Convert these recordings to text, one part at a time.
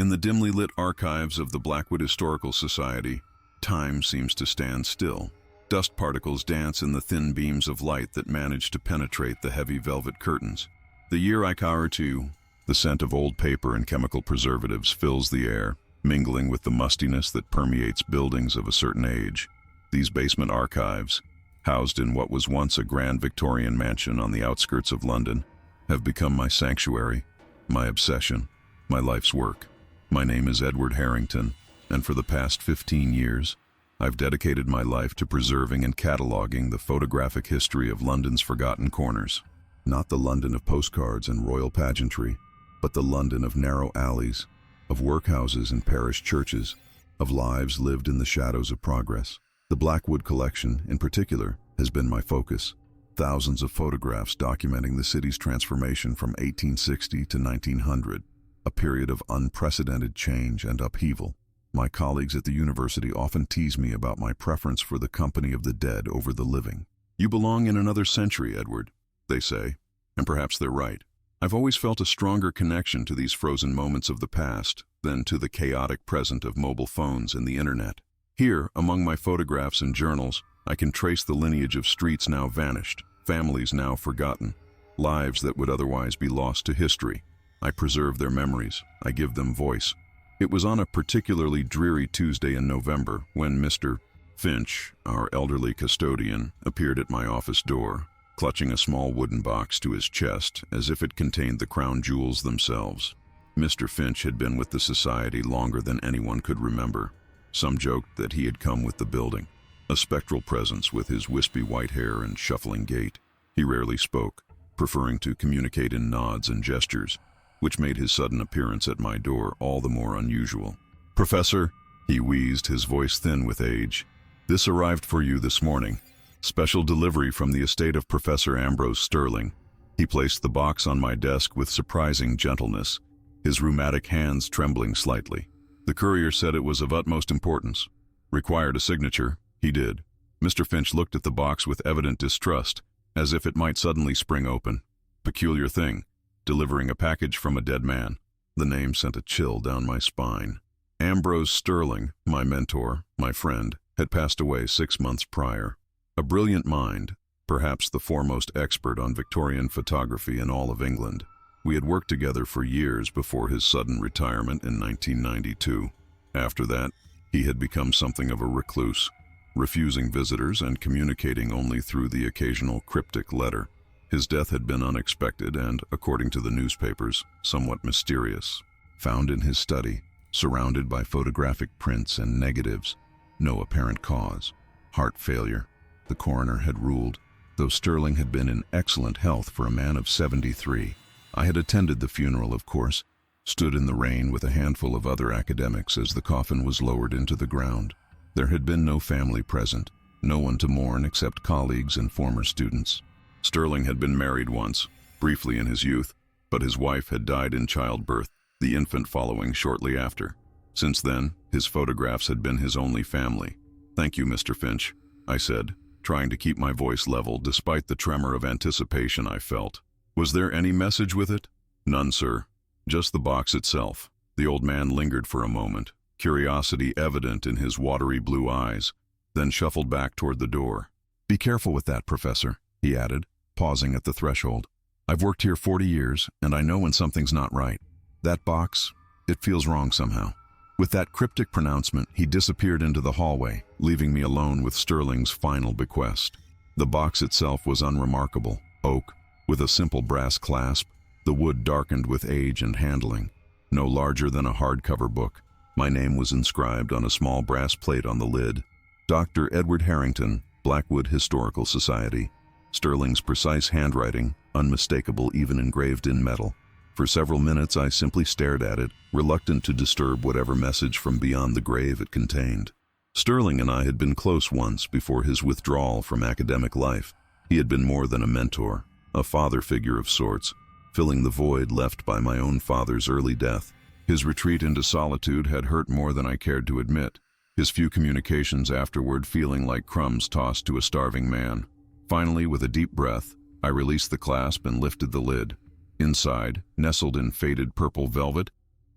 In the dimly lit archives of the Blackwood Historical Society, time seems to stand still. Dust particles dance in the thin beams of light that manage to penetrate the heavy velvet curtains. The year I cower to, the scent of old paper and chemical preservatives fills the air, mingling with the mustiness that permeates buildings of a certain age. These basement archives, housed in what was once a grand Victorian mansion on the outskirts of London, have become my sanctuary, my obsession, my life's work. My name is Edward Harrington, and for the past 15 years, I've dedicated my life to preserving and cataloging the photographic history of London's forgotten corners. Not the London of postcards and royal pageantry, but the London of narrow alleys, of workhouses and parish churches, of lives lived in the shadows of progress. The Blackwood collection, in particular, has been my focus. Thousands of photographs documenting the city's transformation from 1860 to 1900, a period of unprecedented change and upheaval. My colleagues at the university often tease me about my preference for the company of the dead over the living. "You belong in another century, Edward," they say, and perhaps they're right. I've always felt a stronger connection to these frozen moments of the past than to the chaotic present of mobile phones and the internet. Here, among my photographs and journals, I can trace the lineage of streets now vanished, families now forgotten, lives that would otherwise be lost to history. I preserve their memories. I give them voice. It was on a particularly dreary Tuesday in November when Mr. Finch, our elderly custodian, appeared at my office door, clutching a small wooden box to his chest as if it contained the crown jewels themselves. Mr. Finch had been with the society longer than anyone could remember. Some joked that he had come with the building, a spectral presence with his wispy white hair and shuffling gait. He rarely spoke, preferring to communicate in nods and gestures, which made his sudden appearance at my door all the more unusual. "Professor," he wheezed, his voice thin with age, "this arrived for you this morning. Special delivery from the estate of Professor Ambrose Sterling." He placed the box on my desk with surprising gentleness, his rheumatic hands trembling slightly. The courier said it was of utmost importance. Required a signature. He did. Mr. Finch looked at the box with evident distrust, as if it might suddenly spring open. Peculiar thing, delivering a package from a dead man. The name sent a chill down my spine. Ambrose Sterling, my mentor, my friend, had passed away 6 months prior. A brilliant mind, perhaps the foremost expert on Victorian photography in all of England. We had worked together for years before his sudden retirement in 1992. After that, he had become something of a recluse, refusing visitors and communicating only through the occasional cryptic letter. His death had been unexpected and, according to the newspapers, somewhat mysterious. Found in his study, surrounded by photographic prints and negatives. No apparent cause. Heart failure, the coroner had ruled, though Sterling had been in excellent health for a man of 73. I had attended the funeral, of course, stood in the rain with a handful of other academics as the coffin was lowered into the ground. There had been no family present, no one to mourn except colleagues and former students. Sterling had been married once, briefly in his youth, but his wife had died in childbirth, the infant following shortly after. Since then, his photographs had been his only family. "Thank you, Mr. Finch," I said, trying to keep my voice level despite the tremor of anticipation I felt. "Was there any message with it?" "None, sir. Just the box itself." The old man lingered for a moment, curiosity evident in his watery blue eyes, then shuffled back toward the door. "Be careful with that, Professor," he added, pausing at the threshold. "I've worked here 40 years, and I know when something's not right. That box, it feels wrong somehow." With that cryptic pronouncement, he disappeared into the hallway, leaving me alone with Sterling's final bequest. The box itself was unremarkable, oak, with a simple brass clasp, the wood darkened with age and handling. No larger than a hardcover book, my name was inscribed on a small brass plate on the lid. Dr. Edward Harrington, Blackwood Historical Society. Sterling's precise handwriting, unmistakable even engraved in metal. For several minutes I simply stared at it, reluctant to disturb whatever message from beyond the grave it contained. Sterling and I had been close once before his withdrawal from academic life. He had been more than a mentor, a father figure of sorts, filling the void left by my own father's early death. His retreat into solitude had hurt more than I cared to admit, his few communications afterward feeling like crumbs tossed to a starving man. Finally, with a deep breath, I released the clasp and lifted the lid. Inside, nestled in faded purple velvet,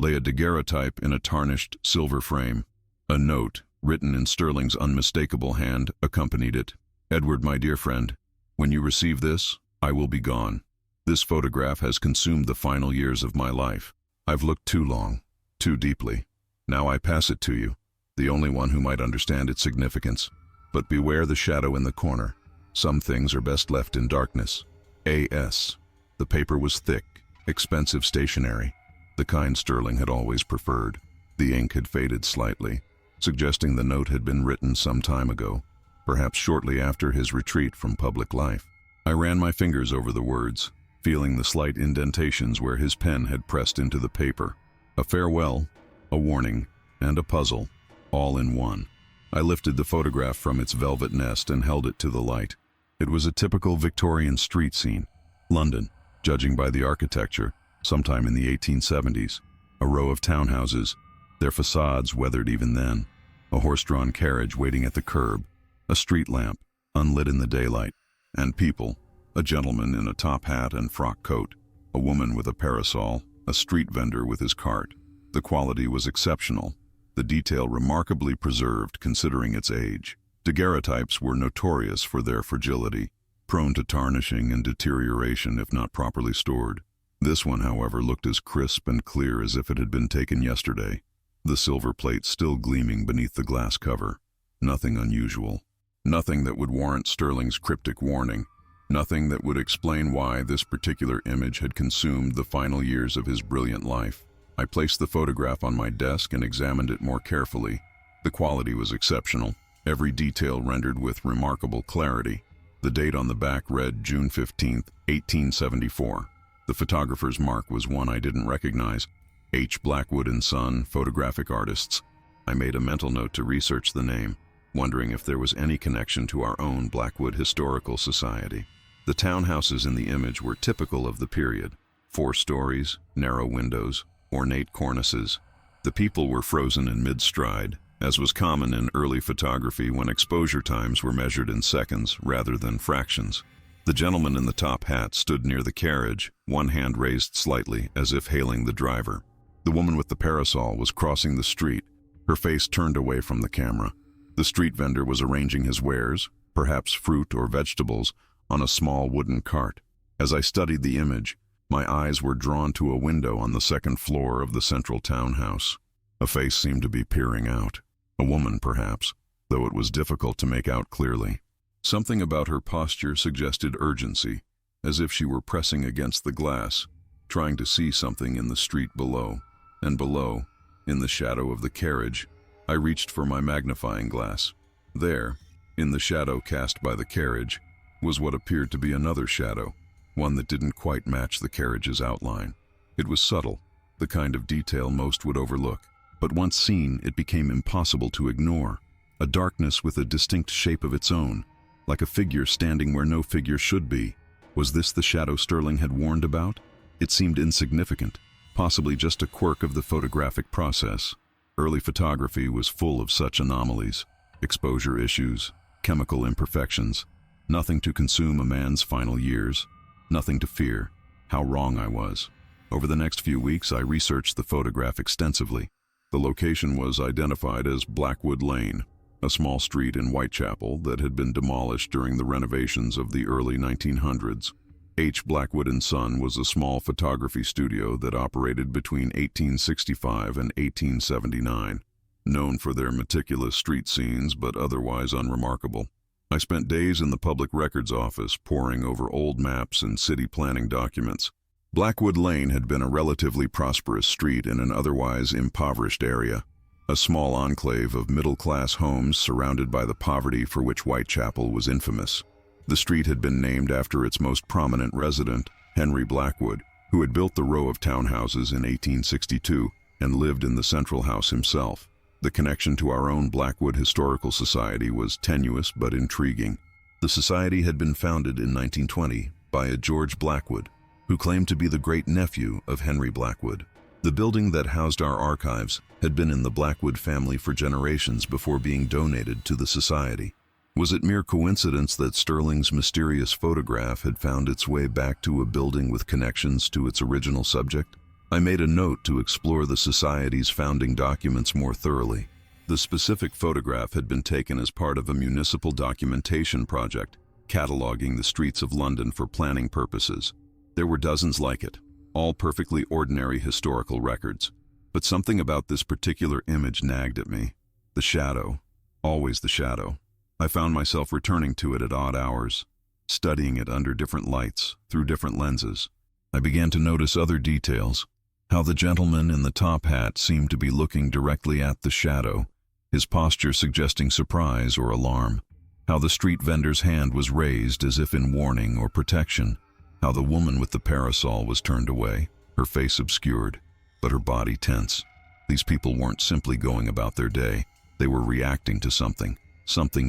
lay a daguerreotype in a tarnished silver frame. A note, written in Sterling's unmistakable hand, accompanied it. "Edward, my dear friend, when you receive this, I will be gone. This photograph has consumed the final years of my life. I've looked too long, too deeply. Now I pass it to you, the only one who might understand its significance. But beware the shadow in the corner. Some things are best left in darkness. A.S." The paper was thick, expensive stationery, the kind Sterling had always preferred. The ink had faded slightly, suggesting the note had been written some time ago, perhaps shortly after his retreat from public life. I ran my fingers over the words, feeling the slight indentations where his pen had pressed into the paper. A farewell, a warning, and a puzzle, all in one. I lifted the photograph from its velvet nest and held it to the light. It was a typical Victorian street scene. London, judging by the architecture, sometime in the 1870s. A row of townhouses, their facades weathered even then. A horse-drawn carriage waiting at the curb. A street lamp, unlit in the daylight. And people, a gentleman in a top hat and frock coat, a woman with a parasol, a street vendor with his cart. The quality was exceptional, the detail remarkably preserved considering its age. Daguerreotypes were notorious for their fragility, prone to tarnishing and deterioration if not properly stored. This one, however, looked as crisp and clear as if it had been taken yesterday, the silver plate still gleaming beneath the glass cover. Nothing unusual. Nothing that would warrant Sterling's cryptic warning. Nothing that would explain why this particular image had consumed the final years of his brilliant life. I placed the photograph on my desk and examined it more carefully. The quality was exceptional, every detail rendered with remarkable clarity. The date on the back read June 15, 1874. The photographer's mark was one I didn't recognize. H. Blackwood and Son, photographic artists. I made a mental note to research the name, wondering if there was any connection to our own Blackwood Historical Society. The townhouses in the image were typical of the period. 4 stories, narrow windows, ornate cornices. The people were frozen in mid-stride, as was common in early photography when exposure times were measured in seconds rather than fractions. The gentleman in the top hat stood near the carriage, one hand raised slightly as if hailing the driver. The woman with the parasol was crossing the street, her face turned away from the camera. The street vendor was arranging his wares, perhaps fruit or vegetables, on a small wooden cart. As I studied the image, my eyes were drawn to a window on the second floor of the central townhouse. A face seemed to be peering out. A woman, perhaps, though it was difficult to make out clearly. Something about her posture suggested urgency, as if she were pressing against the glass, trying to see something in the street below. And below, in the shadow of the carriage, I reached for my magnifying glass. There, in the shadow cast by the carriage, was what appeared to be another shadow, one that didn't quite match the carriage's outline. It was subtle, the kind of detail most would overlook, but once seen, it became impossible to ignore. A darkness with a distinct shape of its own, like a figure standing where no figure should be. Was this the shadow Sterling had warned about? It seemed insignificant, possibly just a quirk of the photographic process. Early photography was full of such anomalies, exposure issues, chemical imperfections. Nothing to consume a man's final years, nothing to fear. How wrong I was. Over the next few weeks, I researched the photograph extensively. The location was identified as Blackwood Lane, a small street in Whitechapel that had been demolished during the renovations of the early 1900s. H. Blackwood and Son was a small photography studio that operated between 1865 and 1879, known for their meticulous street scenes but otherwise unremarkable. I spent days in the public records office poring over old maps and city planning documents. Blackwood Lane had been a relatively prosperous street in an otherwise impoverished area, a small enclave of middle-class homes surrounded by the poverty for which Whitechapel was infamous. The street had been named after its most prominent resident, Henry Blackwood, who had built the row of townhouses in 1862 and lived in the central house himself. The connection to our own Blackwood Historical Society was tenuous but intriguing. The society had been founded in 1920 by a George Blackwood, who claimed to be the great-nephew of Henry Blackwood. The building that housed our archives had been in the Blackwood family for generations before being donated to the society. Was it mere coincidence that Sterling's mysterious photograph had found its way back to a building with connections to its original subject? I made a note to explore the Society's founding documents more thoroughly. The specific photograph had been taken as part of a municipal documentation project, cataloging the streets of London for planning purposes. There were dozens like it, all perfectly ordinary historical records. But something about this particular image nagged at me. The shadow. Always the shadow. I found myself returning to it at odd hours, studying it under different lights, through different lenses. I began to notice other details. How the gentleman in the top hat seemed to be looking directly at the shadow, his posture suggesting surprise or alarm. How the street vendor's hand was raised as if in warning or protection. How the woman with the parasol was turned away, her face obscured, but her body tense. These people weren't simply going about their day. They were reacting to something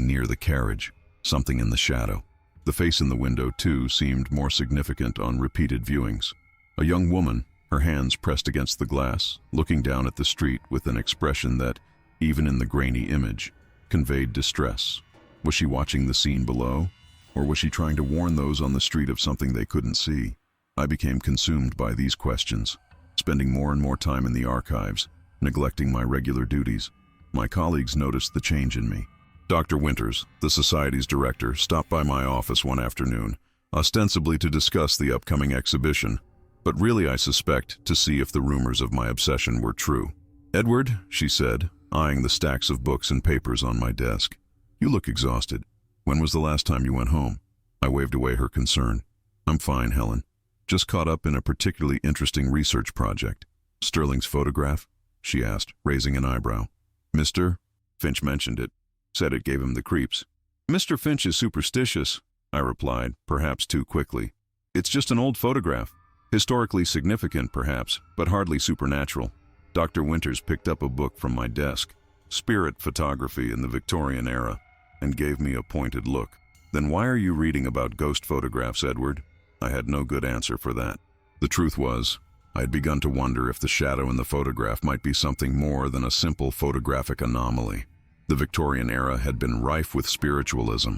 near the carriage, something in the shadow. The face in the window, too, seemed more significant on repeated viewings. A young woman, her hands pressed against the glass, looking down at the street with an expression that, even in the grainy image, conveyed distress. Was she watching the scene below? Or was she trying to warn those on the street of something they couldn't see? I became consumed by these questions, spending more and more time in the archives, neglecting my regular duties. My colleagues noticed the change in me. Dr. Winters, the Society's director, stopped by my office one afternoon, ostensibly to discuss the upcoming exhibition, but really, I suspect, to see if the rumors of my obsession were true. "Edward," she said, eyeing the stacks of books and papers on my desk, "you look exhausted. When was the last time you went home?" I waved away her concern. "I'm fine, Helen. Just caught up in a particularly interesting research project." "Sterling's photograph?" she asked, raising an eyebrow. "Mr. Finch mentioned it. Said it gave him the creeps." "Mr. Finch is superstitious," I replied, perhaps too quickly. "It's just an old photograph. Historically significant, perhaps, but hardly supernatural." Dr. Winters picked up a book from my desk, Spirit Photography in the Victorian Era, and gave me a pointed look. "Then why are you reading about ghost photographs, Edward?" I had no good answer for that. The truth was, I had begun to wonder if the shadow in the photograph might be something more than a simple photographic anomaly. The Victorian era had been rife with spiritualism,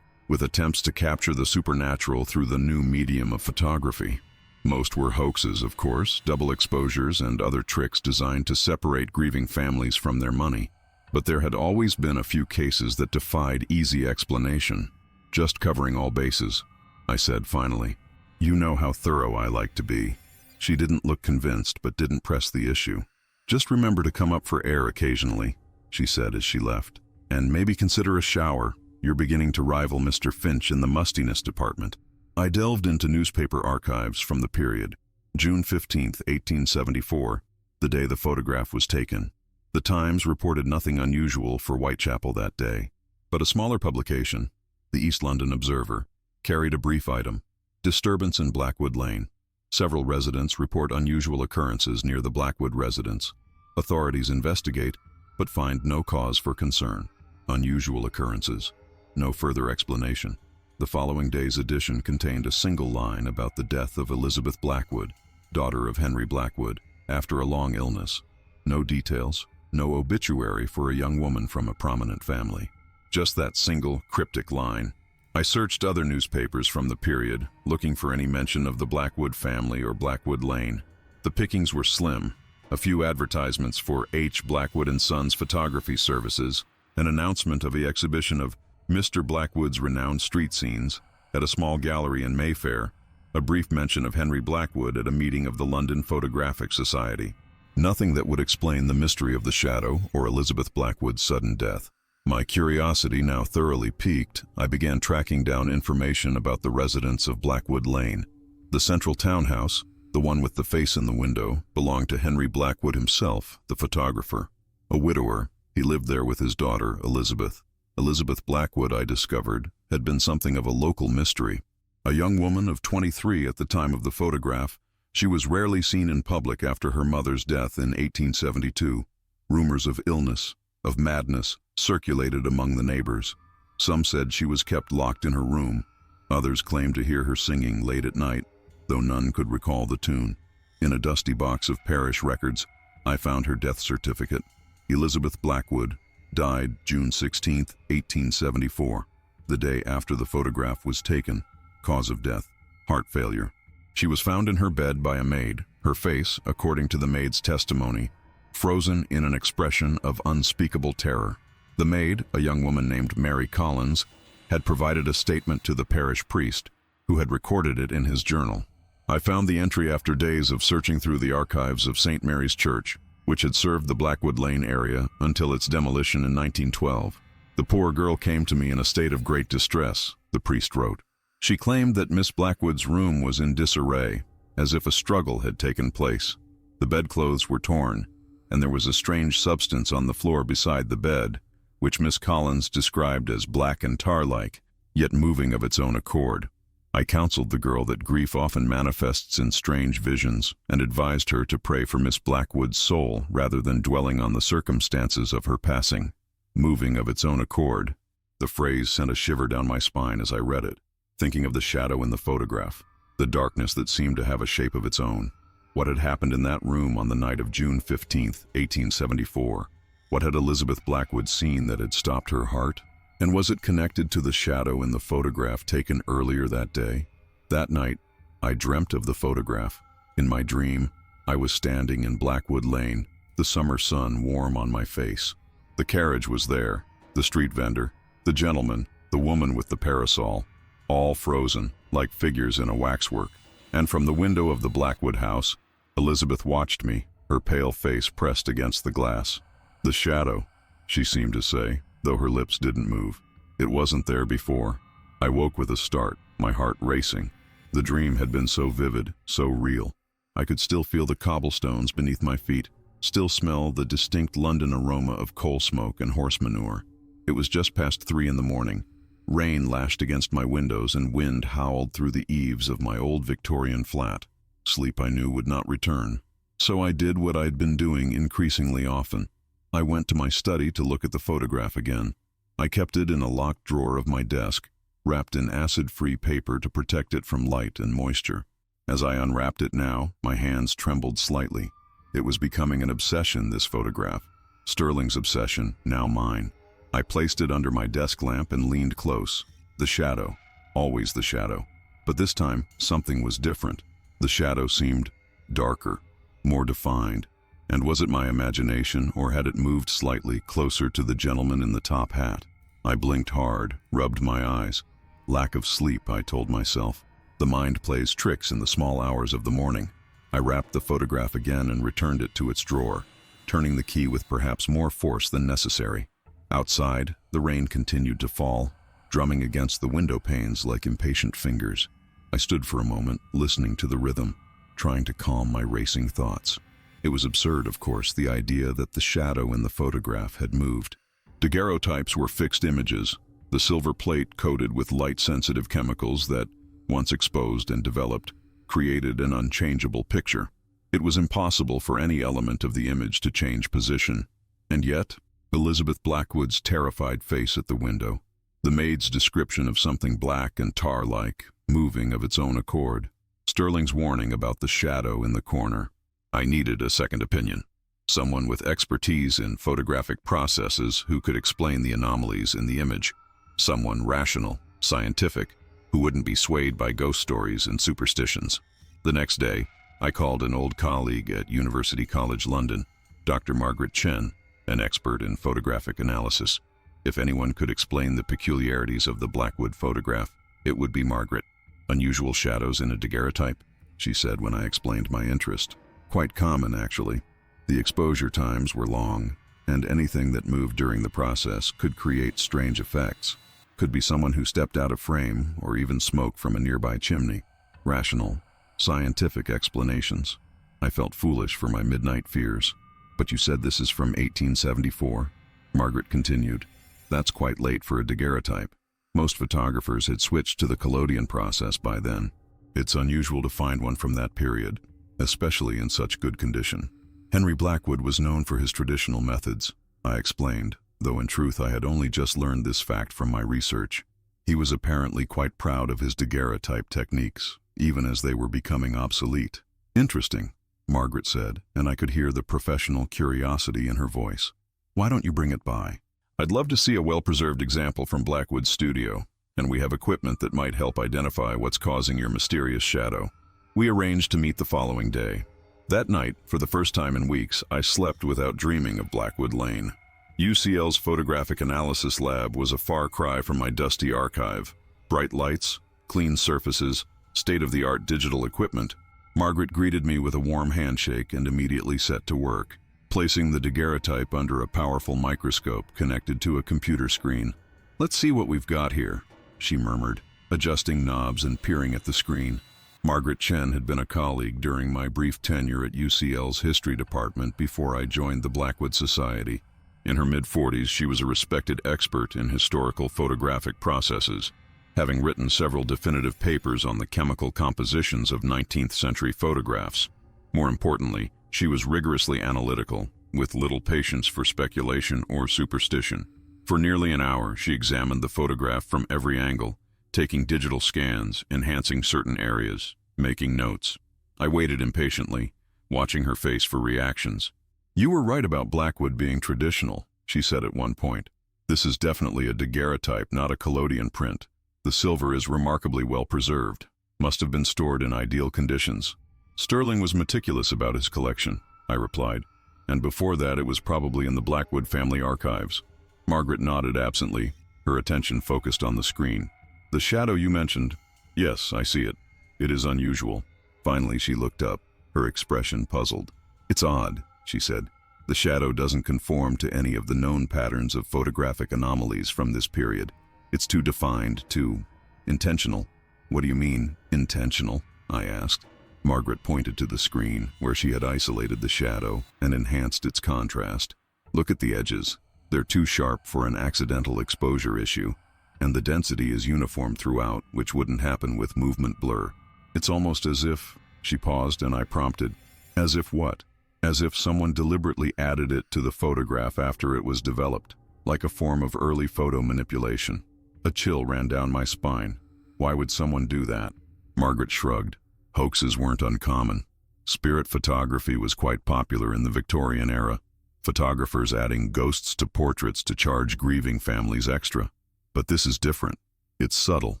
with attempts to capture the supernatural through the new medium of photography. Most were hoaxes, of course, double exposures and other tricks designed to separate grieving families from their money. But there had always been a few cases that defied easy explanation. "Just covering all bases," I said finally. "You know how thorough I like to be." She didn't look convinced, but didn't press the issue. "Just remember to come up for air occasionally," she said as she left. "And maybe consider a shower. You're beginning to rival Mr. Finch in the mustiness department." I delved into newspaper archives from the period. June 15th, 1874, the day the photograph was taken. The Times reported nothing unusual for Whitechapel that day. But a smaller publication, the East London Observer, carried a brief item: disturbance in Blackwood Lane. Several residents report unusual occurrences near the Blackwood residence. Authorities investigate, but find no cause for concern. Unusual occurrences. No further explanation. The following day's edition contained a single line about the death of Elizabeth Blackwood, daughter of Henry Blackwood, after a long illness. No details, no obituary for a young woman from a prominent family. Just that single, cryptic line. I searched other newspapers from the period, looking for any mention of the Blackwood family or Blackwood Lane. The pickings were slim. A few advertisements for H. Blackwood & Sons photography services, an announcement of the exhibition of Mr. Blackwood's renowned street scenes at a small gallery in Mayfair, a brief mention of Henry Blackwood at a meeting of the London Photographic Society. Nothing that would explain the mystery of the shadow or Elizabeth Blackwood's sudden death. My curiosity now thoroughly piqued, I began tracking down information about the residents of Blackwood Lane. The central townhouse, the one with the face in the window, belonged to Henry Blackwood himself, the photographer. A widower, he lived there with his daughter, Elizabeth. Elizabeth Blackwood, I discovered, had been something of a local mystery. A young woman of 23 at the time of the photograph, she was rarely seen in public after her mother's death in 1872. Rumors of illness, of madness, circulated among the neighbors. Some said she was kept locked in her room. Others claimed to hear her singing late at night, though none could recall the tune. In a dusty box of parish records, I found her death certificate. Elizabeth Blackwood died June 16, 1874, the day after the photograph was taken. Cause of death: heart failure. She was found in her bed by a maid, her face, according to the maid's testimony, frozen in an expression of unspeakable terror. The maid, a young woman named Mary Collins, had provided a statement to the parish priest, who had recorded it in his journal. I found the entry after days of searching through the archives of St. Mary's Church, which had served the Blackwood Lane area until its demolition in 1912. The poor girl came to me in a state of great distress, the priest wrote. She claimed that Miss Blackwood's room was in disarray, as if a struggle had taken place. The bedclothes were torn, and there was a strange substance on the floor beside the bed, which Miss Collins described as black and tar-like, yet moving of its own accord. I counseled the girl that grief often manifests in strange visions, and advised her to pray for Miss Blackwood's soul rather than dwelling on the circumstances of her passing. Moving of its own accord. The phrase sent a shiver down my spine as I read it, thinking of the shadow in the photograph, the darkness that seemed to have a shape of its own. What had happened in that room on the night of June 15, 1874? What had Elizabeth Blackwood seen that had stopped her heart? And was it connected to the shadow in the photograph taken earlier that day? That night, I dreamt of the photograph. In my dream, I was standing in Blackwood Lane, the summer sun warm on my face. The carriage was there, the street vendor, the gentleman, the woman with the parasol, all frozen, like figures in a waxwork. And from the window of the Blackwood house, Elizabeth watched me, her pale face pressed against the glass. The shadow, she seemed to say, though her lips didn't move. It wasn't there before. I woke with a start, my heart racing. The dream had been so vivid, so real. I could still feel the cobblestones beneath my feet, still smell the distinct London aroma of coal smoke and horse manure. It was just past 3 in the morning. Rain lashed against my windows and wind howled through the eaves of my old Victorian flat. Sleep I knew would not return. So I did what I'd been doing increasingly often. I went to my study to look at the photograph again. I kept it in a locked drawer of my desk, wrapped in acid-free paper to protect it from light and moisture. As I unwrapped it now, my hands trembled slightly. It was becoming an obsession, this photograph. Sterling's obsession, now mine. I placed it under my desk lamp and leaned close. The shadow, always the shadow. But this time, something was different. The shadow seemed darker, more defined. And was it my imagination, or had it moved slightly closer to the gentleman in the top hat? I blinked hard, rubbed my eyes. Lack of sleep, I told myself. The mind plays tricks in the small hours of the morning. I wrapped the photograph again and returned it to its drawer, turning the key with perhaps more force than necessary. Outside, the rain continued to fall, drumming against the window panes like impatient fingers. I stood for a moment, listening to the rhythm, trying to calm my racing thoughts. It was absurd, of course, the idea that the shadow in the photograph had moved. Daguerreotypes were fixed images, the silver plate coated with light-sensitive chemicals that, once exposed and developed, created an unchangeable picture. It was impossible for any element of the image to change position. And yet, Elizabeth Blackwood's terrified face at the window, the maid's description of something black and tar-like, moving of its own accord, Sterling's warning about the shadow in the corner. I needed a second opinion. Someone with expertise in photographic processes who could explain the anomalies in the image. Someone rational, scientific, who wouldn't be swayed by ghost stories and superstitions. The next day, I called an old colleague at University College London, Dr. Margaret Chen, an expert in photographic analysis. If anyone could explain the peculiarities of the Blackwood photograph, it would be Margaret. Unusual shadows in a daguerreotype, she said when I explained my interest. Quite common, actually. The exposure times were long, and anything that moved during the process could create strange effects. Could be someone who stepped out of frame, or even smoke from a nearby chimney. Rational, scientific explanations. I felt foolish for my midnight fears. But you said this is from 1874? Margaret continued. That's quite late for a daguerreotype. Most photographers had switched to the collodion process by then. It's unusual to find one from that period, especially in such good condition. Henry Blackwood was known for his traditional methods, I explained, though in truth I had only just learned this fact from my research. He was apparently quite proud of his daguerreotype techniques, even as they were becoming obsolete. Interesting, Margaret said, and I could hear the professional curiosity in her voice. Why don't you bring it by? I'd love to see a well-preserved example from Blackwood's studio, and we have equipment that might help identify what's causing your mysterious shadow. We arranged to meet the following day. That night, for the first time in weeks, I slept without dreaming of Blackwood Lane. UCL's photographic analysis lab was a far cry from my dusty archive. Bright lights, clean surfaces, state-of-the-art digital equipment. Margaret greeted me with a warm handshake and immediately set to work, placing the daguerreotype under a powerful microscope connected to a computer screen. "Let's see what we've got here," she murmured, adjusting knobs and peering at the screen. Margaret Chen had been a colleague during my brief tenure at UCL's history department before I joined the Blackwood Society. In her mid-40s, she was a respected expert in historical photographic processes, having written several definitive papers on the chemical compositions of 19th century photographs. More importantly, she was rigorously analytical, with little patience for speculation or superstition. For nearly an hour, she examined the photograph from every angle, taking digital scans, enhancing certain areas, making notes. I waited impatiently, watching her face for reactions. "You were right about Blackwood being traditional," she said at one point. "This is definitely a daguerreotype, not a collodion print. The silver is remarkably well preserved. Must have been stored in ideal conditions." "Sterling was meticulous about his collection," I replied, "and before that it was probably in the Blackwood family archives." Margaret nodded absently, her attention focused on the screen. "The shadow you mentioned." "Yes, I see it. It is unusual." Finally she looked up, her expression puzzled. "It's odd," she said. "The shadow doesn't conform to any of the known patterns of photographic anomalies from this period. It's too defined, too intentional." "What do you mean, intentional?" I asked. Margaret pointed to the screen, where she had isolated the shadow and enhanced its contrast. "Look at the edges. They're too sharp for an accidental exposure issue, and the density is uniform throughout, which wouldn't happen with movement blur. It's almost as if..." She paused and I prompted. "As if what?" "As if someone deliberately added it to the photograph after it was developed, like a form of early photo manipulation." A chill ran down my spine. "Why would someone do that?" Margaret shrugged. "Hoaxes weren't uncommon. Spirit photography was quite popular in the Victorian era, photographers adding ghosts to portraits to charge grieving families extra. But this is different. It's subtle,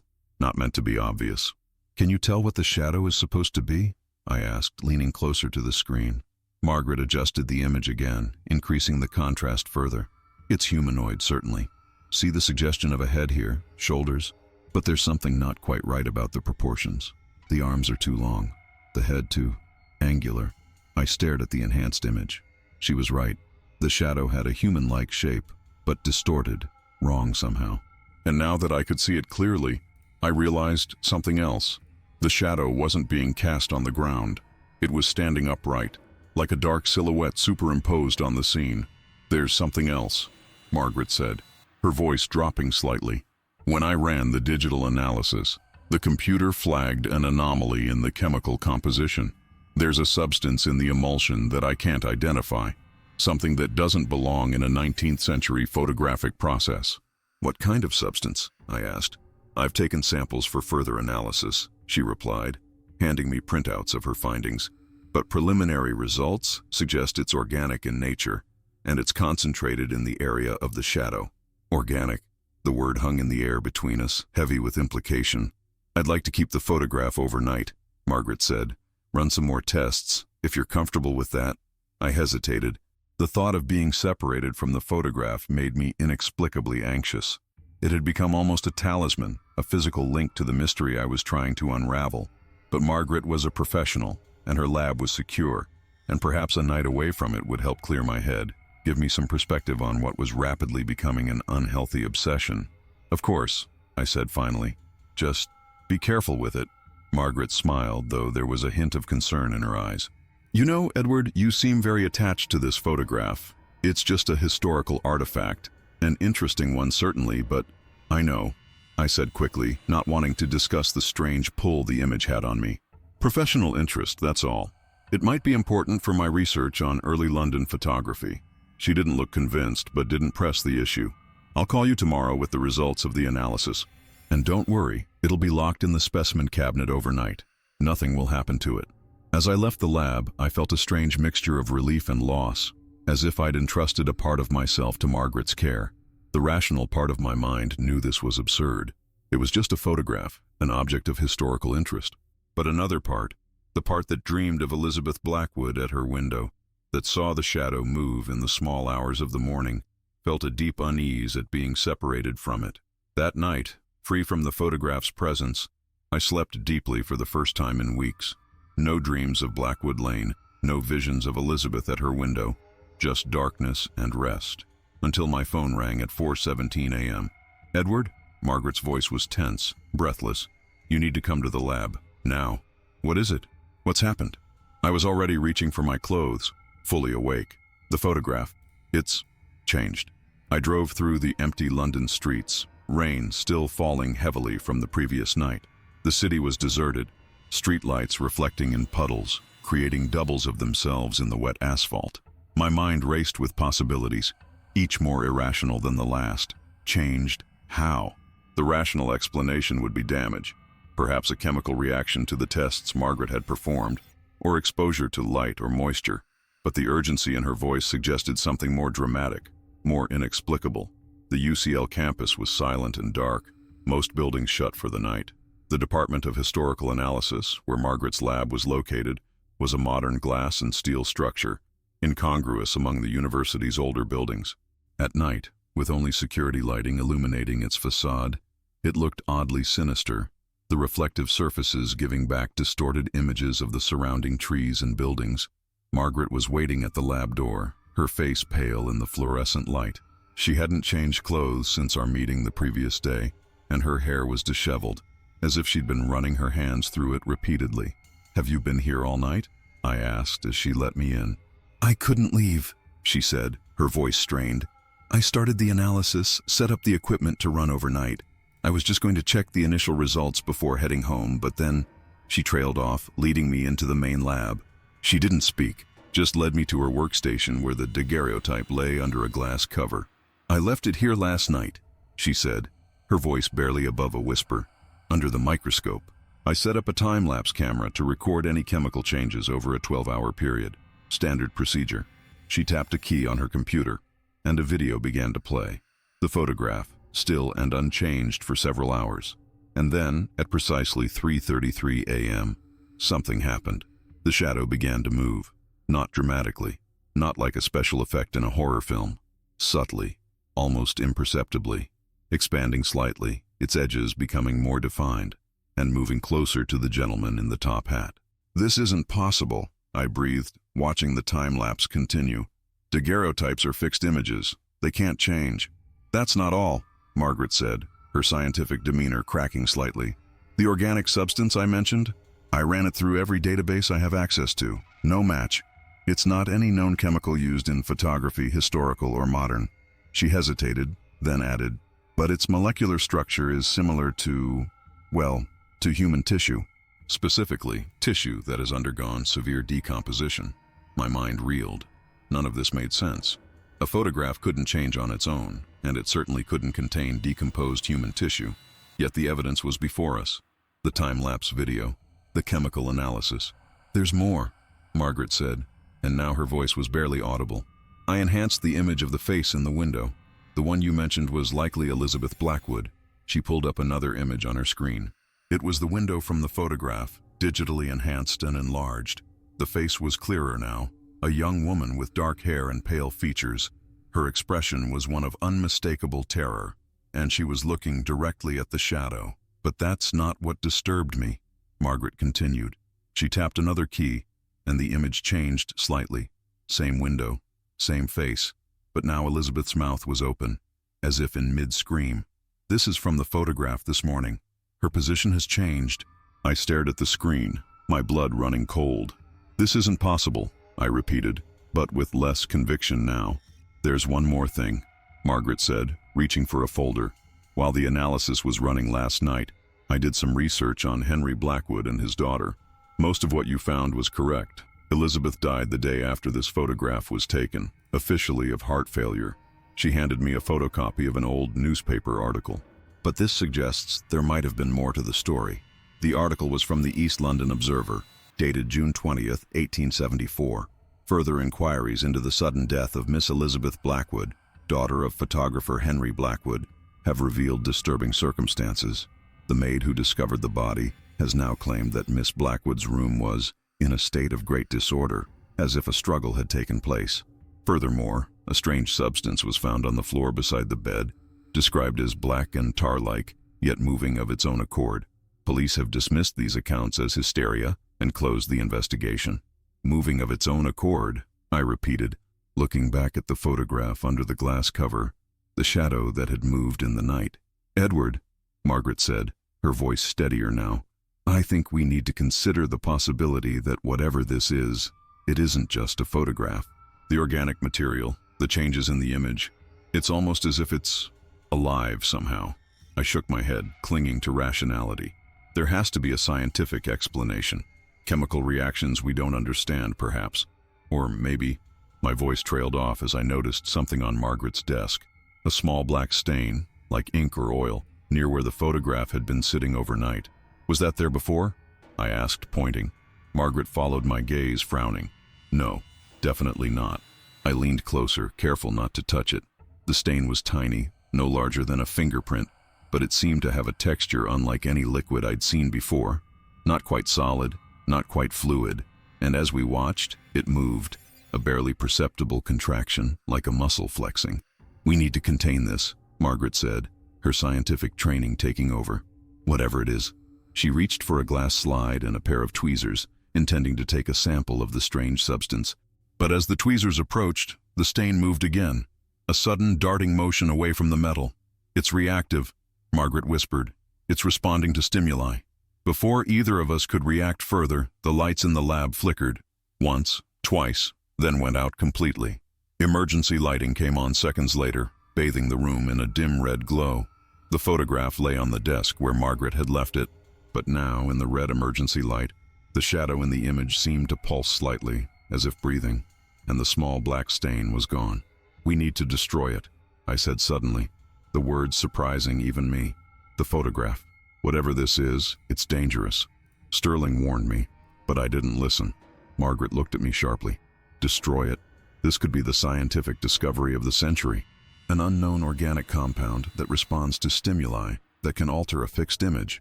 not meant to be obvious." "Can you tell what the shadow is supposed to be?" I asked, leaning closer to the screen. Margaret adjusted the image again, increasing the contrast further. "It's humanoid, certainly. See the suggestion of a head here, shoulders? But there's something not quite right about the proportions. The arms are too long, the head too angular." I stared at the enhanced image. She was right. The shadow had a human-like shape, but distorted, wrong somehow. And now that I could see it clearly, I realized something else. The shadow wasn't being cast on the ground. It was standing upright, like a dark silhouette superimposed on the scene. "There's something else," Margaret said, her voice dropping slightly. "When I ran the digital analysis, the computer flagged an anomaly in the chemical composition. There's a substance in the emulsion that I can't identify, something that doesn't belong in a 19th century photographic process." "What kind of substance?" I asked. "I've taken samples for further analysis," she replied, handing me printouts of her findings. "But preliminary results suggest it's organic in nature, and it's concentrated in the area of the shadow." Organic. The word hung in the air between us, heavy with implication. "I'd like to keep the photograph overnight," Margaret said. "Run some more tests, if you're comfortable with that." I hesitated. The thought of being separated from the photograph made me inexplicably anxious. It had become almost a talisman, a physical link to the mystery I was trying to unravel. But Margaret was a professional, and her lab was secure, and perhaps a night away from it would help clear my head, give me some perspective on what was rapidly becoming an unhealthy obsession. "Of course," I said finally. "Just be careful with it." Margaret smiled, though there was a hint of concern in her eyes. "You know, Edward, you seem very attached to this photograph. It's just a historical artifact. An interesting one, certainly, but..." "I know," I said quickly, not wanting to discuss the strange pull the image had on me. "Professional interest, that's all. It might be important for my research on early London photography." She didn't look convinced, but didn't press the issue. "I'll call you tomorrow with the results of the analysis. And don't worry, it'll be locked in the specimen cabinet overnight. Nothing will happen to it." As I left the lab, I felt a strange mixture of relief and loss, as if I'd entrusted a part of myself to Margaret's care. The rational part of my mind knew this was absurd. It was just a photograph, an object of historical interest. But another part, The part that dreamed of Elizabeth Blackwood at her window, that saw the shadow move in the small hours of the morning, felt a deep unease at being separated from it. That night, free from the photograph's presence, I slept deeply for the first time in weeks. No dreams of Blackwood Lane, no visions of Elizabeth at her window, just darkness and rest. Until my phone rang at 4:17 a.m. "Edward?" Margaret's voice was tense, breathless. "You need to come to the lab, now." "What is it? What's happened?" I was already reaching for my clothes, fully awake. "The photograph. It's changed." I drove through the empty London streets, rain still falling heavily from the previous night. The city was deserted, streetlights reflecting in puddles, creating doubles of themselves in the wet asphalt. My mind raced with possibilities, each more irrational than the last. Changed? How? The rational explanation would be damage, perhaps a chemical reaction to the tests Margaret had performed, or exposure to light or moisture. But the urgency in her voice suggested something more dramatic, more inexplicable. The UCL campus was silent and dark, most buildings shut for the night. The Department of Historical Analysis, where Margaret's lab was located, was a modern glass and steel structure, incongruous among the university's older buildings. At night, with only security lighting illuminating its facade, it looked oddly sinister, the reflective surfaces giving back distorted images of the surrounding trees and buildings. Margaret was waiting at the lab door, her face pale in the fluorescent light. She hadn't changed clothes since our meeting the previous day, and her hair was disheveled, as if she'd been running her hands through it repeatedly. "Have you been here all night?" I asked as she let me in. "I couldn't leave," she said, her voice strained. "I started the analysis, set up the equipment to run overnight. I was just going to check the initial results before heading home, but then..." She trailed off, leading me into the main lab. She didn't speak, just led me to her workstation where the daguerreotype lay under a glass cover. "I left it here last night," she said, her voice barely above a whisper. "Under the microscope. I set up a time-lapse camera to record any chemical changes over a 12-hour period. Standard procedure." She tapped a key on her computer, and a video began to play. The photograph, still and unchanged for several hours. And then, at precisely 3:33 a.m., something happened. The shadow began to move. Not dramatically, not like a special effect in a horror film. Subtly, almost imperceptibly, expanding slightly, its edges becoming more defined, and moving closer to the gentleman in the top hat. "This isn't possible," I breathed, watching the time-lapse continue. "Daguerreotypes are fixed images. They can't change." "That's not all," Margaret said, her scientific demeanor cracking slightly. "The organic substance I mentioned? I ran it through every database I have access to. No match. It's not any known chemical used in photography, historical or modern." She hesitated, then added, "But its molecular structure is similar to, well, to human tissue. Specifically, tissue that has undergone severe decomposition." My mind reeled. None of this made sense. A photograph couldn't change on its own, and it certainly couldn't contain decomposed human tissue. Yet the evidence was before us. The time-lapse video, the chemical analysis. "There's more," Margaret said, and now her voice was barely audible. "I enhanced the image of the face in the window. The one you mentioned was likely Elizabeth Blackwood." She pulled up another image on her screen. It was the window from the photograph, digitally enhanced and enlarged. The face was clearer now, a young woman with dark hair and pale features. Her expression was one of unmistakable terror, and she was looking directly at the shadow. "But that's not what disturbed me," Margaret continued. She tapped another key, and the image changed slightly. Same window, same face, but now Elizabeth's mouth was open, as if in mid-scream. "This is from the photograph this morning. Her position has changed." I stared at the screen, my blood running cold. "This isn't possible," I repeated, but with less conviction now. "There's one more thing," Margaret said, reaching for a folder. "While the analysis was running last night, I did some research on Henry Blackwood and his daughter. Most of what you found was correct. Elizabeth died the day after this photograph was taken, officially of heart failure." She handed me a photocopy of an old newspaper article. "But this suggests there might have been more to the story." The article was from the East London Observer, dated June 20th, 1874. Further inquiries into the sudden death of Miss Elizabeth Blackwood, daughter of photographer Henry Blackwood, have revealed disturbing circumstances. The maid who discovered the body has now claimed that Miss Blackwood's room was in a state of great disorder, as if a struggle had taken place. Furthermore, a strange substance was found on the floor beside the bed, described as black and tar-like, yet moving of its own accord. Police have dismissed these accounts as hysteria and closed the investigation. Moving of its own accord, I repeated, looking back at the photograph under the glass cover, the shadow that had moved in the night. "Edward," Margaret said, her voice steadier now, "I think we need to consider the possibility that whatever this is, it isn't just a photograph. The organic material, the changes in the image, it's almost as if it's alive somehow." I shook my head, clinging to rationality. There has to be a scientific explanation. Chemical reactions we don't understand, perhaps. Or maybe... My voice trailed off as I noticed something on Margaret's desk. A small black stain, like ink or oil, near where the photograph had been sitting overnight. "Was that there before?" I asked, pointing. Margaret followed my gaze, frowning. "No, definitely not." I leaned closer, careful not to touch it. The stain was tiny, no larger than a fingerprint, but it seemed to have a texture unlike any liquid I'd seen before. Not quite solid, not quite fluid, and as we watched, it moved, a barely perceptible contraction, like a muscle flexing. "We need to contain this," Margaret said, her scientific training taking over. "Whatever it is." She reached for a glass slide and a pair of tweezers, intending to take a sample of the strange substance. But as the tweezers approached, the stain moved again, a sudden darting motion away from the metal. "It's reactive," Margaret whispered. "It's responding to stimuli." Before either of us could react further, the lights in the lab flickered. Once, twice, then went out completely. Emergency lighting came on seconds later, bathing the room in a dim red glow. The photograph lay on the desk where Margaret had left it, but now, in the red emergency light, the shadow in the image seemed to pulse slightly, as if breathing, and the small black stain was gone. "We need to destroy it," I said suddenly, the words surprising even me. "The photograph. Whatever this is, it's dangerous." Sterling warned me, but I didn't listen. Margaret looked at me sharply. "Destroy it. This could be the scientific discovery of the century. An unknown organic compound that responds to stimuli that can alter a fixed image."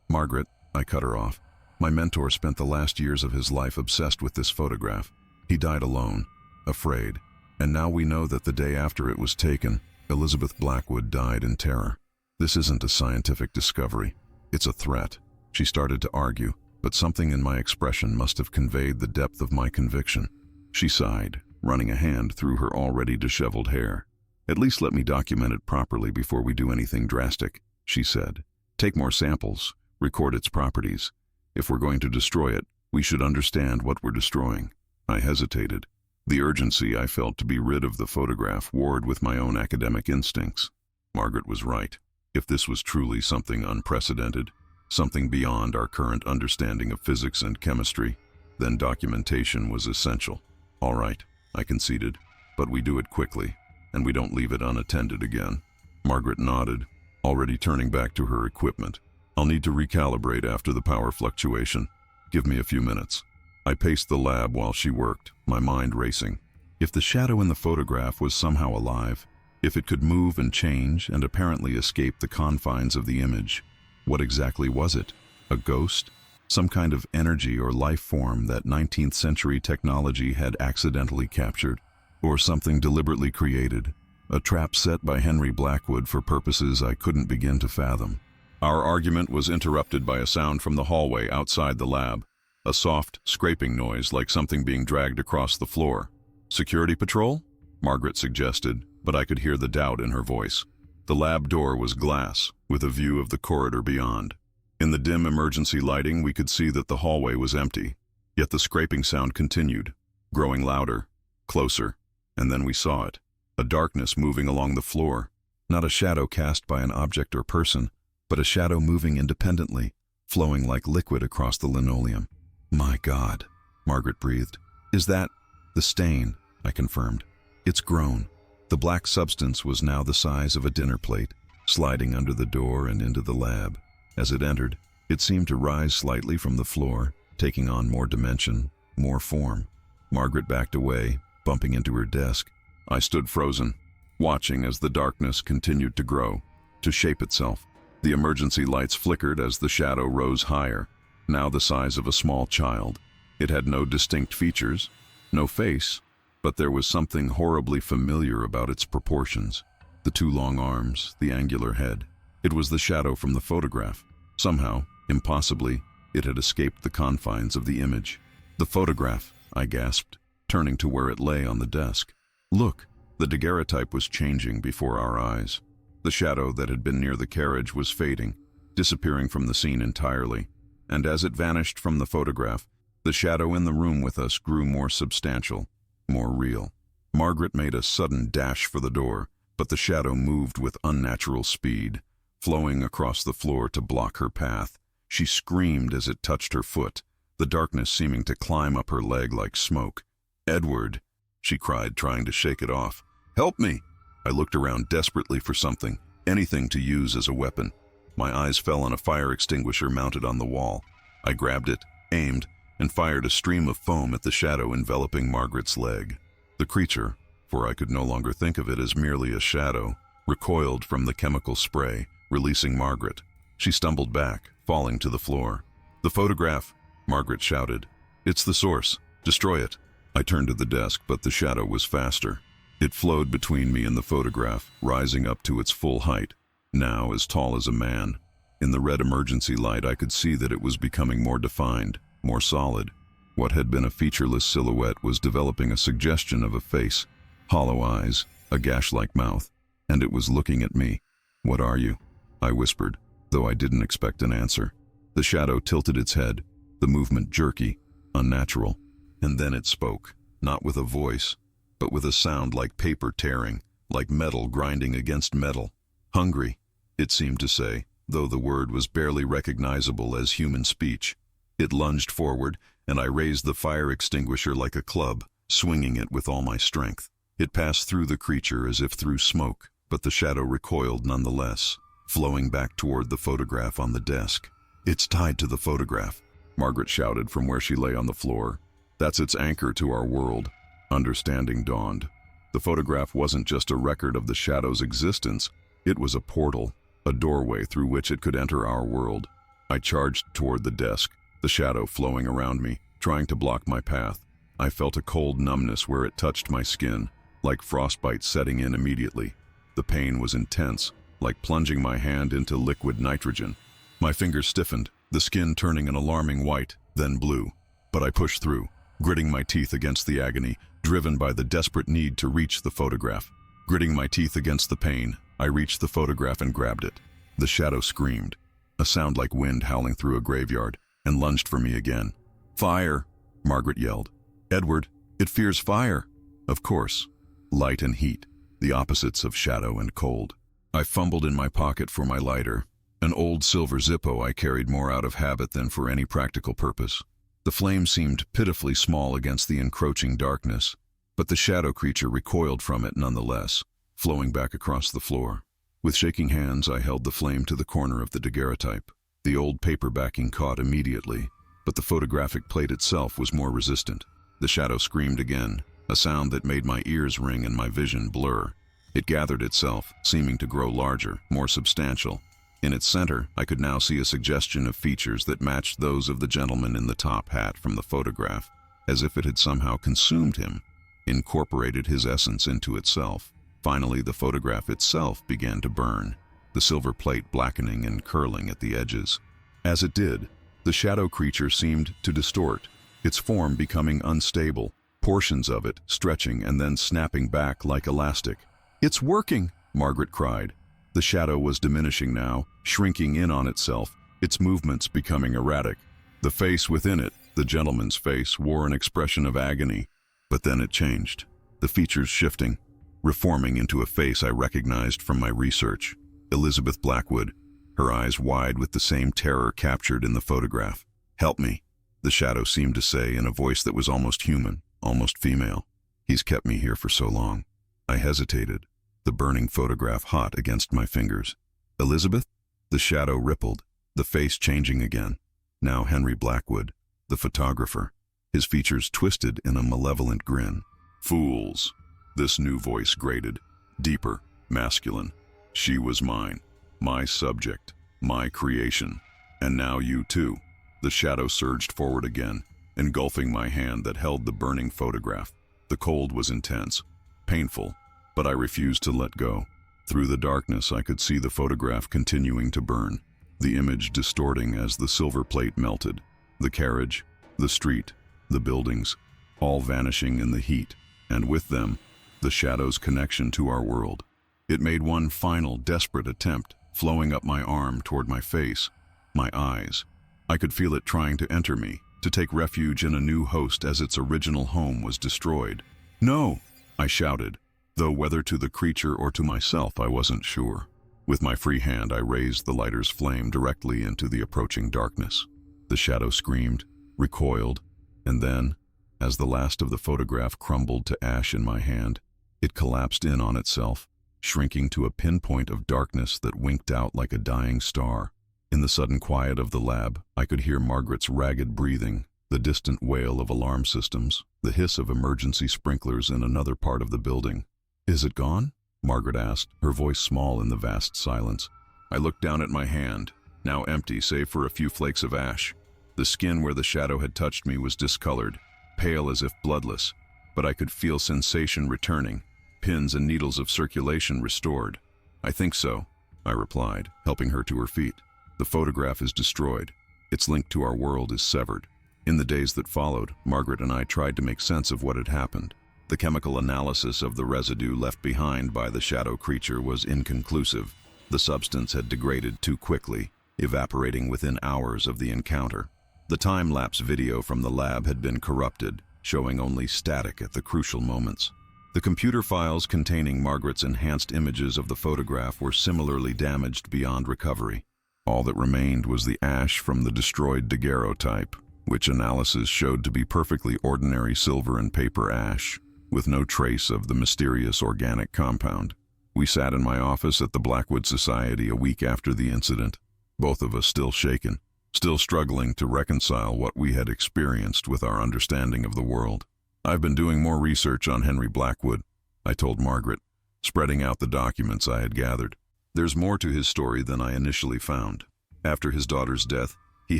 "Margaret," I cut her off. "My mentor spent the last years of his life obsessed with this photograph. He died alone, afraid, and now we know that the day after it was taken, Elizabeth Blackwood died in terror. This isn't a scientific discovery. It's a threat." She started to argue, but something in my expression must have conveyed the depth of my conviction. She sighed, running a hand through her already disheveled hair. "At least let me document it properly before we do anything drastic," she said. "Take more samples, record its properties. If we're going to destroy it, we should understand what we're destroying." I hesitated. The urgency I felt to be rid of the photograph warred with my own academic instincts. Margaret was right. If this was truly something unprecedented, something beyond our current understanding of physics and chemistry, then documentation was essential. "All right," I conceded, "but we do it quickly, and we don't leave it unattended again." Margaret nodded, already turning back to her equipment. "I'll need to recalibrate after the power fluctuation. Give me a few minutes." I paced the lab while she worked, my mind racing. If the shadow in the photograph was somehow alive, if it could move and change and apparently escape the confines of the image, what exactly was it? A ghost? Some kind of energy or life form that 19th century technology had accidentally captured? Or something deliberately created? A trap set by Henry Blackwood for purposes I couldn't begin to fathom. Our argument was interrupted by a sound from the hallway outside the lab. A soft, scraping noise like something being dragged across the floor. "Security patrol?" Margaret suggested, but I could hear the doubt in her voice. The lab door was glass, with a view of the corridor beyond. In the dim emergency lighting, we could see that the hallway was empty, yet the scraping sound continued, growing louder, closer, and then we saw it. A darkness moving along the floor. Not a shadow cast by an object or person, but a shadow moving independently, flowing like liquid across the linoleum. "My God," Margaret breathed. "Is that—" "The stain," I confirmed. "It's grown." The black substance was now the size of a dinner plate, sliding under the door and into the lab. As it entered, it seemed to rise slightly from the floor, taking on more dimension, more form. Margaret backed away, bumping into her desk. I stood frozen, watching as the darkness continued to grow, to shape itself. The emergency lights flickered as the shadow rose higher, now the size of a small child. It had no distinct features, no face, but there was something horribly familiar about its proportions. The two long arms, the angular head. It was the shadow from the photograph. Somehow, impossibly, it had escaped the confines of the image. "The photograph," I gasped, turning to where it lay on the desk. "Look!" The daguerreotype was changing before our eyes. The shadow that had been near the carriage was fading, disappearing from the scene entirely, and as it vanished from the photograph, the shadow in the room with us grew more substantial, more real. Margaret made a sudden dash for the door, but the shadow moved with unnatural speed, flowing across the floor to block her path. She screamed as it touched her foot, the darkness seeming to climb up her leg like smoke. "Edward!" she cried, trying to shake it off. "Help me!" I looked around desperately for something, anything to use as a weapon. My eyes fell on a fire extinguisher mounted on the wall. I grabbed it, aimed, and fired a stream of foam at the shadow enveloping Margaret's leg. The creature, for I could no longer think of it as merely a shadow, recoiled from the chemical spray, releasing Margaret. She stumbled back, falling to the floor. "The photograph!" Margaret shouted. "It's the source. Destroy it." I turned to the desk, but the shadow was faster. It flowed between me and the photograph, rising up to its full height, now as tall as a man. In the red emergency light, I could see that it was becoming more defined, more solid. What had been a featureless silhouette was developing a suggestion of a face, hollow eyes, a gash-like mouth, and it was looking at me. "What are you?" I whispered, though I didn't expect an answer. The shadow tilted its head, the movement jerky, unnatural. And then it spoke, not with a voice, but with a sound like paper tearing, like metal grinding against metal. "Hungry," it seemed to say, though the word was barely recognizable as human speech. It lunged forward, and I raised the fire extinguisher like a club, swinging it with all my strength. It passed through the creature as if through smoke, but the shadow recoiled nonetheless, flowing back toward the photograph on the desk. "It's tied to the photograph," Margaret shouted from where she lay on the floor. "That's its anchor to our world." Understanding dawned. The photograph wasn't just a record of the shadow's existence, it was a portal, a doorway through which it could enter our world. I charged toward the desk, the shadow flowing around me, trying to block my path. I felt a cold numbness where it touched my skin, like frostbite setting in immediately. The pain was intense, like plunging my hand into liquid nitrogen. My fingers stiffened, the skin turning an alarming white, then blue. But I pushed through, gritting my teeth against the agony, driven by the desperate need to reach the photograph. Gritting my teeth against the pain, I reached the photograph and grabbed it. The shadow screamed, a sound like wind howling through a graveyard, and lunged for me again. "Fire!" Margaret yelled. "Edward, it fears fire!" Of course. Light and heat, the opposites of shadow and cold. I fumbled in my pocket for my lighter, an old silver Zippo I carried more out of habit than for any practical purpose. The flame seemed pitifully small against the encroaching darkness, but the shadow creature recoiled from it nonetheless, flowing back across the floor. With shaking hands, I held the flame to the corner of the daguerreotype. The old paper backing caught immediately, but the photographic plate itself was more resistant. The shadow screamed again, a sound that made my ears ring and my vision blur. It gathered itself, seeming to grow larger, more substantial. In its center, I could now see a suggestion of features that matched those of the gentleman in the top hat from the photograph, as if it had somehow consumed him, incorporated his essence into itself. Finally, the photograph itself began to burn, the silver plate blackening and curling at the edges. As it did, the shadow creature seemed to distort, its form becoming unstable, portions of it stretching and then snapping back like elastic. "It's working!" Margaret cried. The shadow was diminishing now, shrinking in on itself, its movements becoming erratic. The face within it, the gentleman's face, wore an expression of agony, but then it changed, the features shifting, reforming into a face I recognized from my research. Elizabeth Blackwood, her eyes wide with the same terror captured in the photograph. "Help me," the shadow seemed to say in a voice that was almost human, almost female. "He's kept me here for so long." I hesitated, the burning photograph hot against my fingers. "Elizabeth?" The shadow rippled, the face changing again. Now Henry Blackwood, the photographer, his features twisted in a malevolent grin. "Fools," this new voice grated, deeper, masculine. "She was mine, my subject, my creation. And now you too." The shadow surged forward again, engulfing my hand that held the burning photograph. The cold was intense, painful, but I refused to let go. Through the darkness, I could see the photograph continuing to burn, the image distorting as the silver plate melted. The carriage, the street, the buildings, all vanishing in the heat, and with them, the shadow's connection to our world. It made one final, desperate attempt, flowing up my arm toward my face, my eyes. I could feel it trying to enter me, to take refuge in a new host as its original home was destroyed. "No!" I shouted, though whether to the creature or to myself I wasn't sure. With my free hand I raised the lighter's flame directly into the approaching darkness. The shadow screamed, recoiled, and then, as the last of the photograph crumbled to ash in my hand, it collapsed in on itself, shrinking to a pinpoint of darkness that winked out like a dying star. In the sudden quiet of the lab, I could hear Margaret's ragged breathing, the distant wail of alarm systems, the hiss of emergency sprinklers in another part of the building. "Is it gone?" Margaret asked, her voice small in the vast silence. I looked down at my hand, now empty save for a few flakes of ash. The skin where the shadow had touched me was discolored, pale as if bloodless, but I could feel sensation returning, pins and needles of circulation restored. "I think so," I replied, helping her to her feet. "The photograph is destroyed. Its link to our world is severed." In the days that followed, Margaret and I tried to make sense of what had happened. The chemical analysis of the residue left behind by the shadow creature was inconclusive. The substance had degraded too quickly, evaporating within hours of the encounter. The time-lapse video from the lab had been corrupted, showing only static at the crucial moments. The computer files containing Margaret's enhanced images of the photograph were similarly damaged beyond recovery. All that remained was the ash from the destroyed daguerreotype, which analysis showed to be perfectly ordinary silver and paper ash, with no trace of the mysterious organic compound. We sat in my office at the Blackwood Society a week after the incident, both of us still shaken, still struggling to reconcile what we had experienced with our understanding of the world. "I've been doing more research on Henry Blackwood," I told Margaret, spreading out the documents I had gathered. "There's more to his story than I initially found. After his daughter's death, he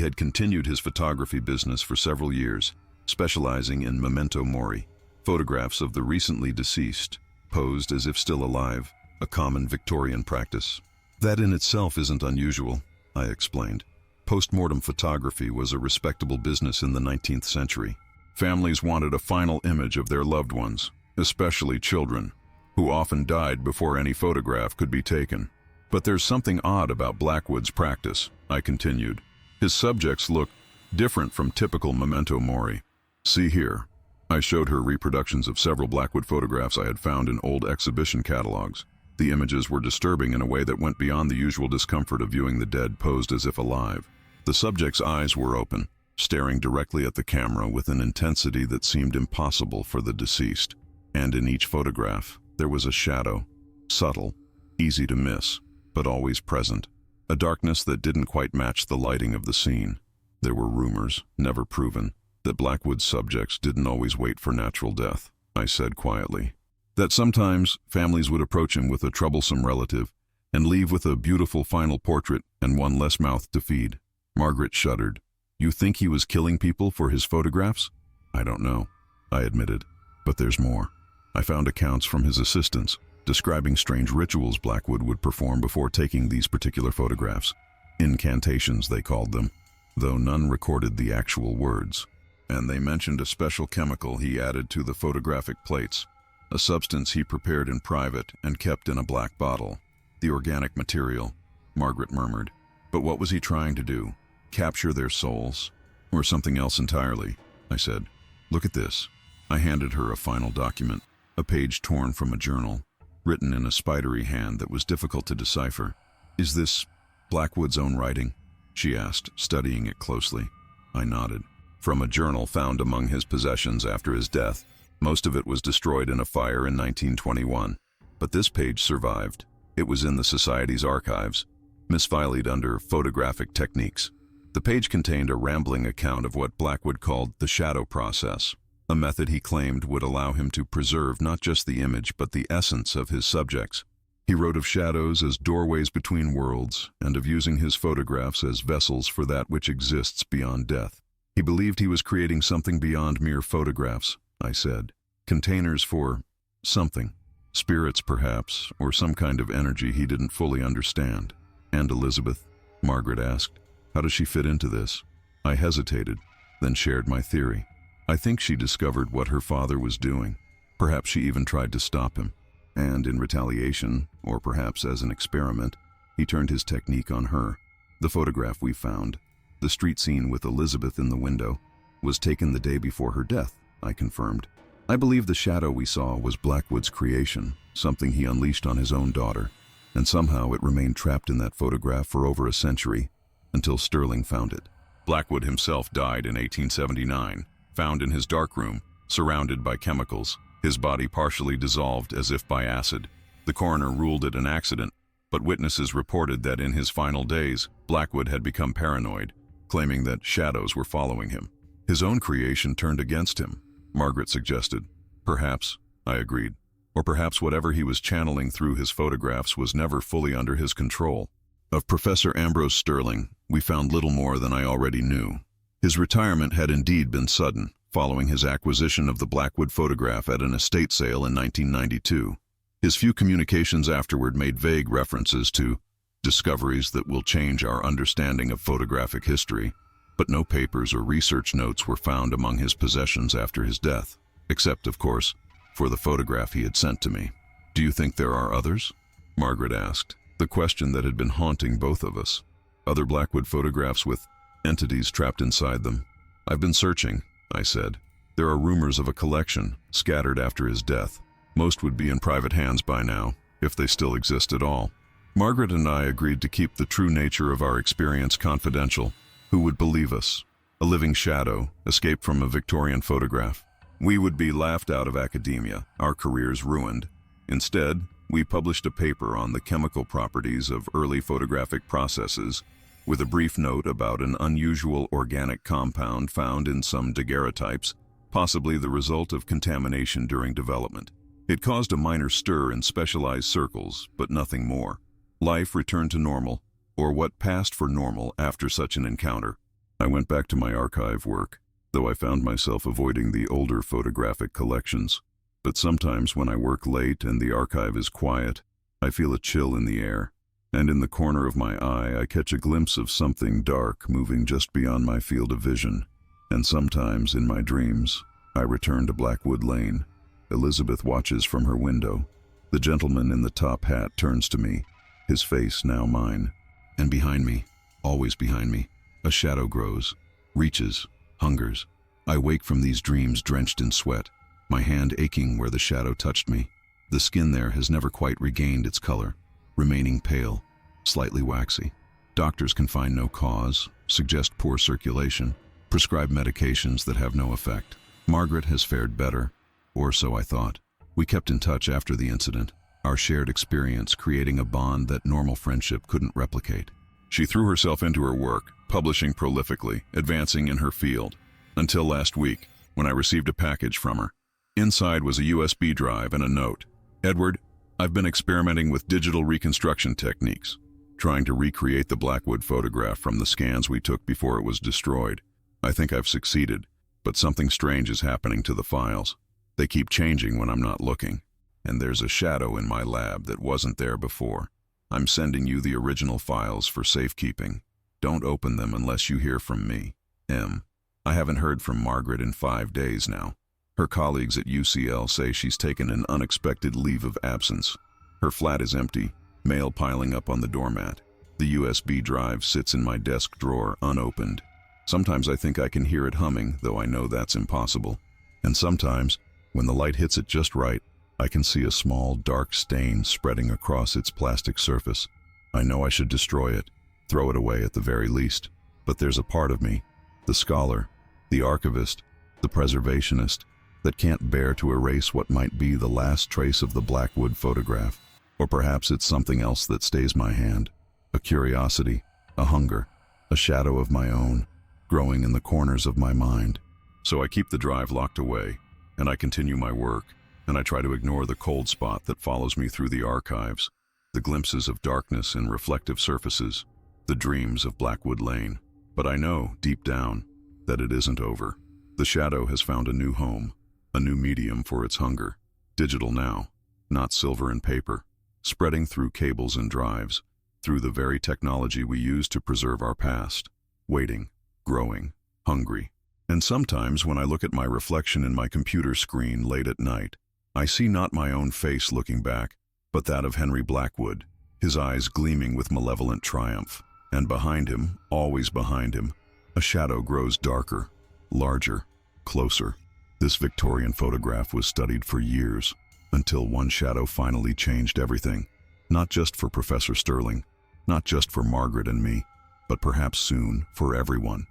had continued his photography business for several years, specializing in memento mori, photographs of the recently deceased, posed as if still alive, a common Victorian practice. That in itself isn't unusual," I explained. Post-mortem photography was a respectable business in the 19th century. Families wanted a final image of their loved ones, especially children, who often died before any photograph could be taken. "But there's something odd about Blackwood's practice," I continued. "His subjects look different from typical memento mori. See here." I showed her reproductions of several Blackwood photographs I had found in old exhibition catalogs. The images were disturbing in a way that went beyond the usual discomfort of viewing the dead posed as if alive. The subject's eyes were open, staring directly at the camera with an intensity that seemed impossible for the deceased. And in each photograph, there was a shadow, subtle, easy to miss, but always present. A darkness that didn't quite match the lighting of the scene. There were rumors, never proven, that Blackwood's subjects didn't always wait for natural death, I said quietly. That sometimes families would approach him with a troublesome relative and leave with a beautiful final portrait and one less mouth to feed. Margaret shuddered. "You think he was killing people for his photographs?" "I don't know," I admitted, "but there's more. I found accounts from his assistants describing strange rituals Blackwood would perform before taking these particular photographs. Incantations, they called them, though none recorded the actual words. And they mentioned a special chemical he added to the photographic plates, a substance he prepared in private and kept in a black bottle. "The organic material," Margaret murmured. "But what was he trying to do? Capture their souls? Or something else entirely?" I said. "Look at this." I handed her a final document, a page torn from a journal, written in a spidery hand that was difficult to decipher. "Is this Blackwood's own writing?" she asked, studying it closely. I nodded. From a journal found among his possessions after his death. Most of it was destroyed in a fire in 1921. But this page survived. It was in the Society's archives, misfiled under photographic techniques. The page contained a rambling account of what Blackwood called the shadow process, a method he claimed would allow him to preserve not just the image but the essence of his subjects. He wrote of shadows as doorways between worlds and of using his photographs as vessels for that which exists beyond death. He believed he was creating something beyond mere photographs, I said. Containers for something. Spirits, perhaps, or some kind of energy he didn't fully understand. And Elizabeth? Margaret asked. How does she fit into this? I hesitated, then shared my theory. I think she discovered what her father was doing. Perhaps she even tried to stop him. And in retaliation, or perhaps as an experiment, he turned his technique on her. The photograph we found, the street scene with Elizabeth in the window, was taken the day before her death, I confirmed. I believe the shadow we saw was Blackwood's creation, something he unleashed on his own daughter, and somehow it remained trapped in that photograph for over a century, until Sterling found it. Blackwood himself died in 1879, found in his darkroom, surrounded by chemicals, his body partially dissolved as if by acid. The coroner ruled it an accident, but witnesses reported that in his final days, Blackwood had become paranoid, claiming that shadows were following him. His own creation turned against him, Margaret suggested. Perhaps, I agreed. Or perhaps whatever he was channeling through his photographs was never fully under his control. Of Professor Ambrose Sterling, we found little more than I already knew. His retirement had indeed been sudden, following his acquisition of the Blackwood photograph at an estate sale in 1992. His few communications afterward made vague references to discoveries that will change our understanding of photographic history, but no papers or research notes were found among his possessions after his death, except, of course, for the photograph he had sent to me. Do you think there are others? Margaret asked, the question that had been haunting both of us. Other Blackwood photographs with entities trapped inside them. I've been searching, I said. There are rumors of a collection, scattered after his death. Most would be in private hands by now, if they still exist at all. Margaret and I agreed to keep the true nature of our experience confidential. Who would believe us? A living shadow, escaped from a Victorian photograph. We would be laughed out of academia, our careers ruined. Instead, we published a paper on the chemical properties of early photographic processes, with a brief note about an unusual organic compound found in some daguerreotypes, possibly the result of contamination during development. It caused a minor stir in specialized circles, but nothing more. Life returned to normal, or what passed for normal after such an encounter. I went back to my archive work, though I found myself avoiding the older photographic collections. But sometimes when I work late and the archive is quiet, I feel a chill in the air, and in the corner of my eye I catch a glimpse of something dark moving just beyond my field of vision. And sometimes, in my dreams, I return to Blackwood Lane. Elizabeth watches from her window. The gentleman in the top hat turns to me, his face now mine. And behind me, always behind me, a shadow grows, reaches, hungers. I wake from these dreams drenched in sweat, my hand aching where the shadow touched me. The skin there has never quite regained its color, remaining pale, slightly waxy. Doctors can find no cause, suggest poor circulation, prescribe medications that have no effect. Margaret has fared better, or so I thought. We kept in touch after the incident, our shared experience creating a bond that normal friendship couldn't replicate. She threw herself into her work, publishing prolifically, advancing in her field, until last week, when I received a package from her. Inside was a USB drive and a note. Edward, I've been experimenting with digital reconstruction techniques, trying to recreate the Blackwood photograph from the scans we took before it was destroyed. I think I've succeeded, but something strange is happening to the files. They keep changing when I'm not looking, and there's a shadow in my lab that wasn't there before. I'm sending you the original files for safekeeping. Don't open them unless you hear from me. M. I haven't heard from Margaret in 5 days now. Her colleagues at UCL say she's taken an unexpected leave of absence. Her flat is empty, mail piling up on the doormat. The USB drive sits in my desk drawer unopened. Sometimes I think I can hear it humming, though I know that's impossible. And sometimes, when the light hits it just right, I can see a small, dark stain spreading across its plastic surface. I know I should destroy it, throw it away at the very least. But there's a part of me, the scholar, the archivist, the preservationist, that can't bear to erase what might be the last trace of the Blackwood photograph. Or perhaps it's something else that stays my hand, a curiosity, a hunger, a shadow of my own, growing in the corners of my mind. So I keep the drive locked away, and I continue my work, and I try to ignore the cold spot that follows me through the archives, the glimpses of darkness and reflective surfaces, the dreams of Blackwood Lane. But I know, deep down, that it isn't over. The shadow has found a new home, a new medium for its hunger. Digital now, not silver and paper, spreading through cables and drives, through the very technology we use to preserve our past. Waiting, growing, hungry. And sometimes when I look at my reflection in my computer screen late at night, I see not my own face looking back, but that of Henry Blackwood, his eyes gleaming with malevolent triumph. And behind him, always behind him, a shadow grows darker, larger, closer. This Victorian photograph was studied for years, until one shadow finally changed everything. Not just for Professor Sterling, not just for Margaret and me, but perhaps soon for everyone.